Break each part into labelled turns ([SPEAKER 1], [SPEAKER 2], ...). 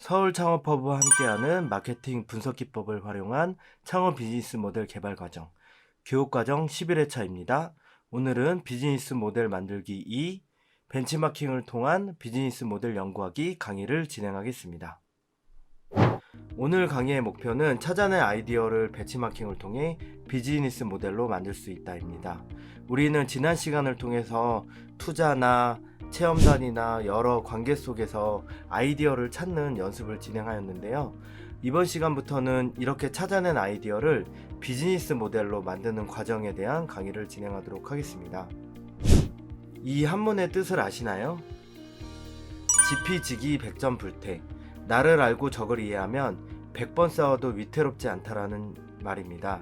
[SPEAKER 1] 서울창업허브와 함께하는 마케팅 분석 기법을 활용한 창업 비즈니스 모델 개발 과정, 교육과정 11회차입니다. 오늘은 비즈니스 모델 만들기 2, 벤치마킹을 통한 비즈니스 모델 연구하기 강의를 진행하겠습니다. 오늘 강의의 목표는 찾아낸 아이디어를 벤치마킹을 통해 비즈니스 모델로 만들 수 있다입니다. 우리는 지난 시간을 통해서 투자나 체험단이나 여러 관계 속에서 아이디어를 찾는 연습을 진행하였는데요. 이번 시간부터는 이렇게 찾아낸 아이디어를 비즈니스 모델로 만드는 과정에 대한 강의를 진행하도록 하겠습니다. 이 한문의 뜻을 아시나요? 지피지기 100점 불태. 나를 알고 적을 이해하면 100번 싸워도 위태롭지 않다라는 말입니다.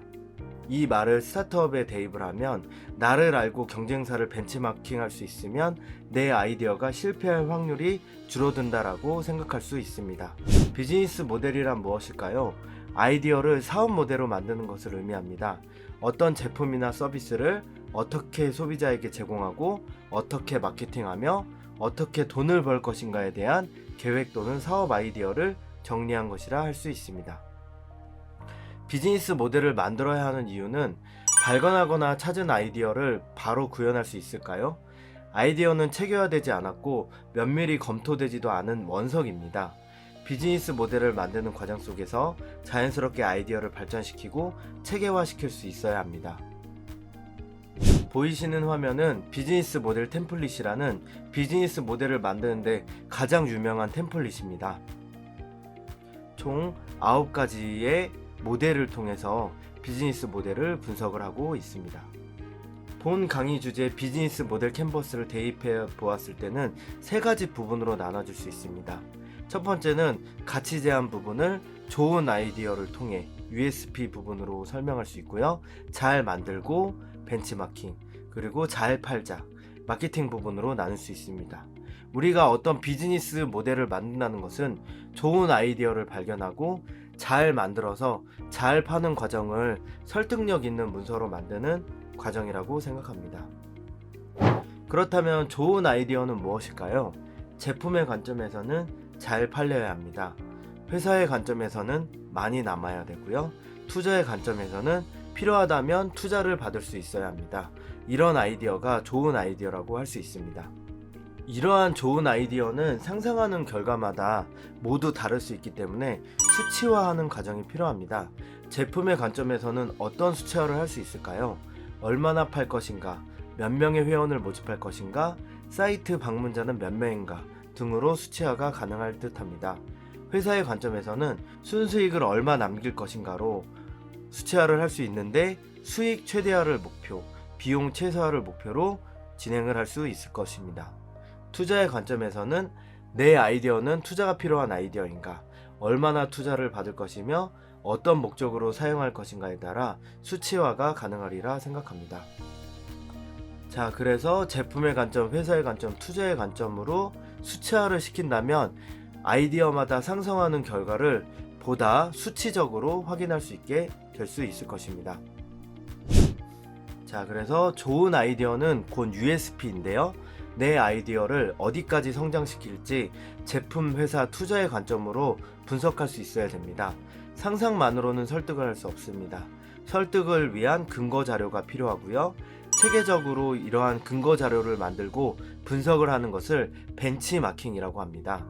[SPEAKER 1] 이 말을 스타트업에 대입을 하면 나를 알고 경쟁사를 벤치마킹할 수 있으면 내 아이디어가 실패할 확률이 줄어든다라고 생각할 수 있습니다. 비즈니스 모델이란 무엇일까요? 아이디어를 사업 모델로 만드는 것을 의미합니다. 어떤 제품이나 서비스를 어떻게 소비자에게 제공하고 어떻게 마케팅하며 어떻게 돈을 벌 것인가에 대한 계획 또는 사업 아이디어를 정리한 것이라 할 수 있습니다. 비즈니스 모델을 만들어야 하는 이유는 발견하거나 찾은 아이디어를 바로 구현할 수 있을까요? 아이디어는 체계화되지 않았고 면밀히 검토되지도 않은 원석입니다. 비즈니스 모델을 만드는 과정 속에서 자연스럽게 아이디어를 발전시키고 체계화시킬 수 있어야 합니다. 보이시는 화면은 비즈니스 모델 템플릿이라는 비즈니스 모델을 만드는데 가장 유명한 템플릿입니다. 총 9가지의 모델을 통해서 비즈니스 모델을 분석을 하고 있습니다. 본 강의 주제 비즈니스 모델 캔버스를 대입해 보았을 때는 3가지 부분으로 나눠줄 수 있습니다. 첫 번째는 가치 제한 부분을 좋은 아이디어를 통해 USP 부분으로 설명할 수 있고요. 잘 만들고 벤치마킹, 그리고 잘 팔자, 마케팅 부분으로 나눌 수 있습니다. 우리가 어떤 비즈니스 모델을 만든다는 것은 좋은 아이디어를 발견하고 잘 만들어서 잘 파는 과정을 설득력 있는 문서로 만드는 과정이라고 생각합니다. 그렇다면 좋은 아이디어는 무엇일까요? 제품의 관점에서는 잘 팔려야 합니다. 회사의 관점에서는 많이 남아야 되고요. 투자의 관점에서는 필요하다면 투자를 받을 수 있어야 합니다. 이런 아이디어가 좋은 아이디어라고 할 수 있습니다. 이러한 좋은 아이디어는 상상하는 결과마다 모두 다를 수 있기 때문에 수치화하는 과정이 필요합니다. 제품의 관점에서는 어떤 수치화를 할 수 있을까요? 얼마나 팔 것인가, 몇 명의 회원을 모집할 것인가, 사이트 방문자는 몇 명인가 등으로 수치화가 가능할 듯합니다. 회사의 관점에서는 순수익을 얼마 남길 것인가로 수치화를 할 수 있는데 수익 최대화를 목표, 비용 최소화를 목표로 진행을 할 수 있을 것입니다. 투자의 관점에서는 내 아이디어는 투자가 필요한 아이디어인가, 얼마나 투자를 받을 것이며 어떤 목적으로 사용할 것인가에 따라 수치화가 가능하리라 생각합니다. 자, 그래서 제품의 관점, 회사의 관점, 투자의 관점으로 수치화를 시킨다면 아이디어마다 상승하는 결과를 보다 수치적으로 확인할 수 있게 될 수 있을 것입니다. 자, 그래서 좋은 아이디어는 곧 USP인데요. 내 아이디어를 어디까지 성장시킬지 제품, 회사, 투자의 관점으로 분석할 수 있어야 됩니다. 상상만으로는 설득을 할 수 없습니다. 설득을 위한 근거 자료가 필요하고요. 체계적으로 이러한 근거 자료를 만들고 분석을 하는 것을 벤치마킹이라고 합니다.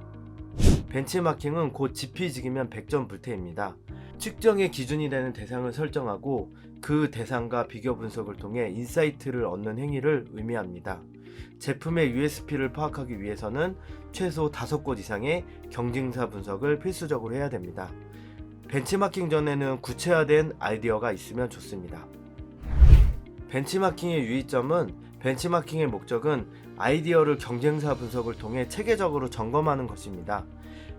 [SPEAKER 1] 벤치마킹은 곧 지피지기면 100점 불태입니다. 측정의 기준이 되는 대상을 설정하고 그 대상과 비교 분석을 통해 인사이트를 얻는 행위를 의미합니다. 제품의 USP를 파악하기 위해서는 최소 5곳 이상의 경쟁사 분석을 필수적으로 해야 됩니다. 벤치마킹 전에는 구체화된 아이디어가 있으면 좋습니다. 벤치마킹의 유의점은 벤치마킹의 목적은 아이디어를 경쟁사 분석을 통해 체계적으로 점검하는 것입니다.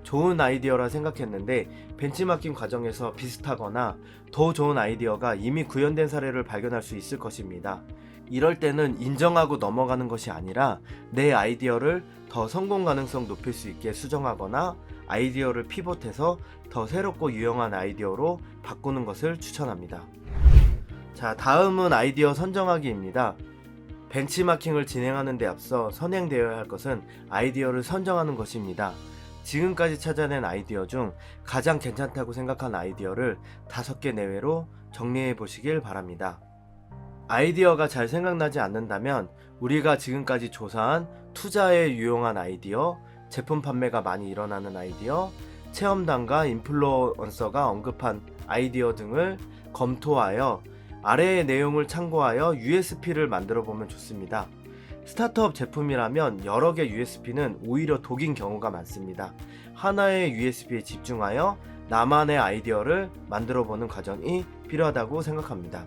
[SPEAKER 1] 좋은 아이디어라 생각했는데 벤치마킹 과정에서 비슷하거나 더 좋은 아이디어가 이미 구현된 사례를 발견할 수 있을 것입니다. 이럴 때는 인정하고 넘어가는 것이 아니라 내 아이디어를 더 성공 가능성 높일 수 있게 수정하거나 아이디어를 피봇해서 더 새롭고 유용한 아이디어로 바꾸는 것을 추천합니다. 자, 다음은 아이디어 선정하기입니다. 벤치마킹을 진행하는 데 앞서 선행되어야 할 것은 아이디어를 선정하는 것입니다. 지금까지 찾아낸 아이디어 중 가장 괜찮다고 생각한 아이디어를 5개 내외로 정리해 보시길 바랍니다. 아이디어가 잘 생각나지 않는다면 우리가 지금까지 조사한 투자에 유용한 아이디어, 제품 판매가 많이 일어나는 아이디어, 체험단과 인플루언서가 언급한 아이디어 등을 검토하여 아래의 내용을 참고하여 USP를 만들어 보면 좋습니다. 스타트업 제품이라면 여러 개 USP는 오히려 독인 경우가 많습니다. 하나의 USP에 집중하여 나만의 아이디어를 만들어 보는 과정이 필요하다고 생각합니다.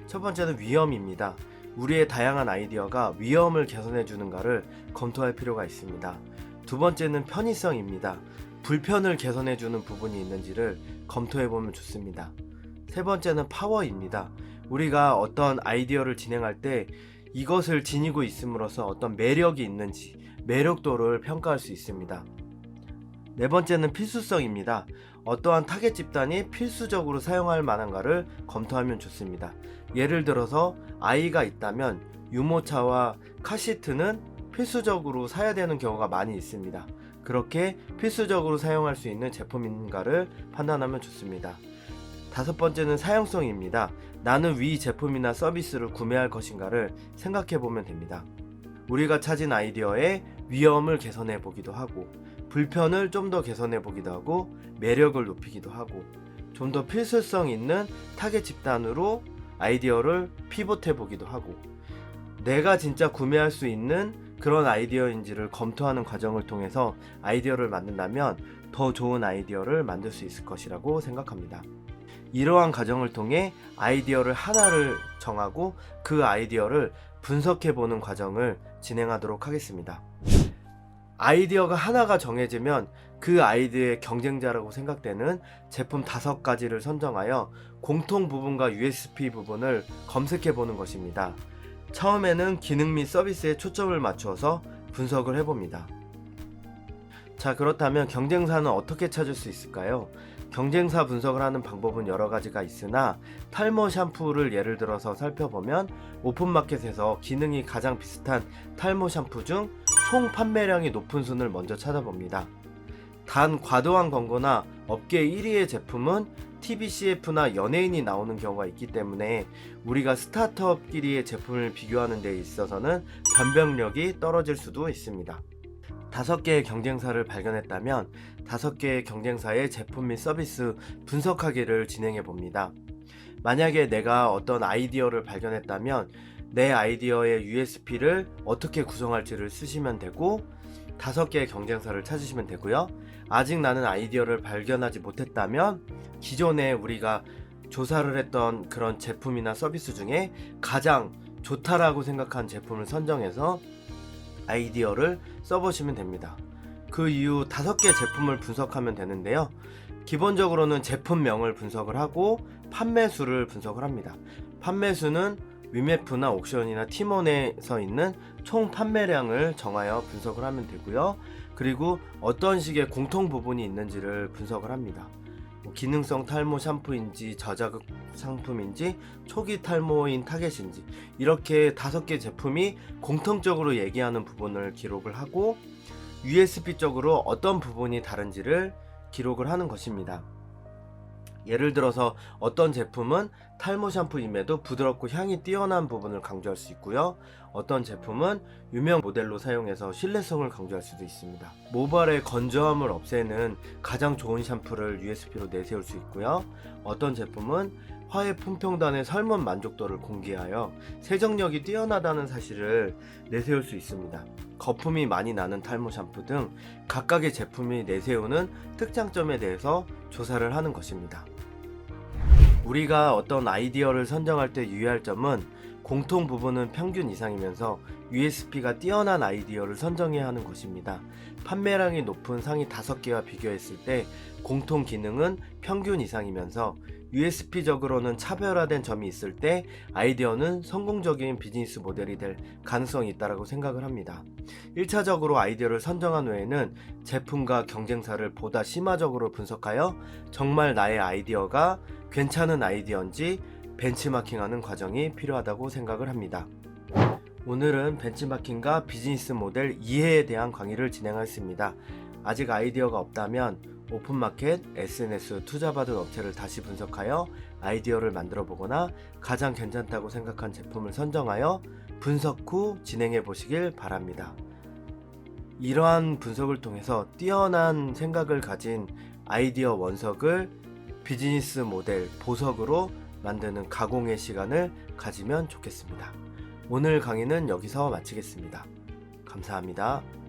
[SPEAKER 1] 첫 번째는 위험입니다. 우리의 다양한 아이디어가 위험을 개선해 주는가를 검토할 필요가 있습니다. 두 번째는 편의성입니다. 불편을 개선해 주는 부분이 있는지를 검토해 보면 좋습니다. 세 번째는 파워입니다. 우리가 어떤 아이디어를 진행할 때 이것을 지니고 있음으로써 어떤 매력이 있는지 매력도를 평가할 수 있습니다. 네 번째는 필수성입니다. 어떠한 타겟 집단이 필수적으로 사용할 만한가를 검토하면 좋습니다. 예를 들어서 아이가 있다면 유모차와 카시트는 필수적으로 사야 되는 경우가 많이 있습니다. 그렇게 필수적으로 사용할 수 있는 제품인가를 판단하면 좋습니다. 다섯 번째는 사용성입니다. 나는 위 제품이나 서비스를 구매할 것인가를 생각해 보면 됩니다. 우리가 찾은 아이디어의 위험을 개선해 보기도 하고, 불편을 좀 더 개선해 보기도 하고, 매력을 높이기도 하고, 좀 더 필수성 있는 타겟 집단으로 아이디어를 피봇해 보기도 하고, 내가 진짜 구매할 수 있는 그런 아이디어인지를 검토하는 과정을 통해서 아이디어를 만든다면 더 좋은 아이디어를 만들 수 있을 것이라고 생각합니다. 이러한 과정을 통해 아이디어를 하나를 정하고 그 아이디어를 분석해 보는 과정을 진행하도록 하겠습니다. 아이디어가 하나가 정해지면 그 아이디어의 경쟁자라고 생각되는 제품 5가지를 선정하여 공통 부분과 USP 부분을 검색해 보는 것입니다. 처음에는 기능 및 서비스에 초점을 맞추어서 분석을 해봅니다. 자, 그렇다면 경쟁사는 어떻게 찾을 수 있을까요? 경쟁사 분석을 하는 방법은 여러 가지가 있으나 탈모 샴푸를 예를 들어서 살펴보면 오픈마켓에서 기능이 가장 비슷한 탈모 샴푸 중 총 판매량이 높은 순을 먼저 찾아봅니다. 단 과도한 광고나 업계 1위의 제품은 TV, CF나 연예인이 나오는 경우가 있기 때문에 우리가 스타트업끼리의 제품을 비교하는 데 있어서는 변별력이 떨어질 수도 있습니다. 5개의 경쟁사를 발견했다면 5개의 경쟁사의 제품 및 서비스 분석하기를 진행해 봅니다. 만약에 내가 어떤 아이디어를 발견했다면 내 아이디어의 USP를 어떻게 구성할지를 쓰시면 되고 5개의 경쟁사를 찾으시면 되고요. 아직 나는 아이디어를 발견하지 못했다면 기존에 우리가 조사를 했던 그런 제품이나 서비스 중에 가장 좋다라고 생각한 제품을 선정해서 아이디어를 써보시면 됩니다. 그 이후 5개 제품을 분석하면 되는데요. 기본적으로는 제품명을 분석을 하고 판매수를 분석을 합니다. 판매수는 위메프나 옥션이나 티몬에서 있는 총 판매량을 정하여 분석을 하면 되고요. 그리고 어떤 식의 공통 부분이 있는지를 분석을 합니다. 기능성 탈모 샴푸인지 저자극 상품인지 초기 탈모인 타겟인지 이렇게 5개 제품이 공통적으로 얘기하는 부분을 기록을 하고 USP적으로 어떤 부분이 다른지를 기록을 하는 것입니다. 예를 들어서 어떤 제품은 탈모 샴푸임에도 부드럽고 향이 뛰어난 부분을 강조할 수 있고요. 어떤 제품은 유명 모델로 사용해서 신뢰성을 강조할 수도 있습니다. 모발의 건조함을 없애는 가장 좋은 샴푸를 USP로 내세울 수 있고요. 어떤 제품은 화해 품평단의 설문 만족도를 공개하여 세정력이 뛰어나다는 사실을 내세울 수 있습니다. 거품이 많이 나는 탈모 샴푸 등 각각의 제품이 내세우는 특장점에 대해서 조사를 하는 것입니다. 우리가 어떤 아이디어를 선정할 때 유의할 점은 공통 부분은 평균 이상이면서 USP가 뛰어난 아이디어를 선정해야 하는 것입니다. 판매량이 높은 상위 5개와 비교했을 때 공통 기능은 평균 이상이면서 USP적으로는 차별화된 점이 있을 때 아이디어는 성공적인 비즈니스 모델이 될 가능성이 있다고 생각을 합니다. 1차적으로 아이디어를 선정한 후에는 제품과 경쟁사를 보다 심화적으로 분석하여 정말 나의 아이디어가 괜찮은 아이디어인지 벤치마킹하는 과정이 필요하다고 생각을 합니다. 오늘은 벤치마킹과 비즈니스 모델 이해에 대한 강의를 진행하였습니다. 아직 아이디어가 없다면 오픈마켓, SNS 투자받은 업체를 다시 분석하여 아이디어를 만들어 보거나 가장 괜찮다고 생각한 제품을 선정하여 분석 후 진행해 보시길 바랍니다. 이러한 분석을 통해서 뛰어난 생각을 가진 아이디어 원석을 비즈니스 모델 보석으로 만드는 가공의 시간을 가지면 좋겠습니다. 오늘 강의는 여기서 마치겠습니다. 감사합니다.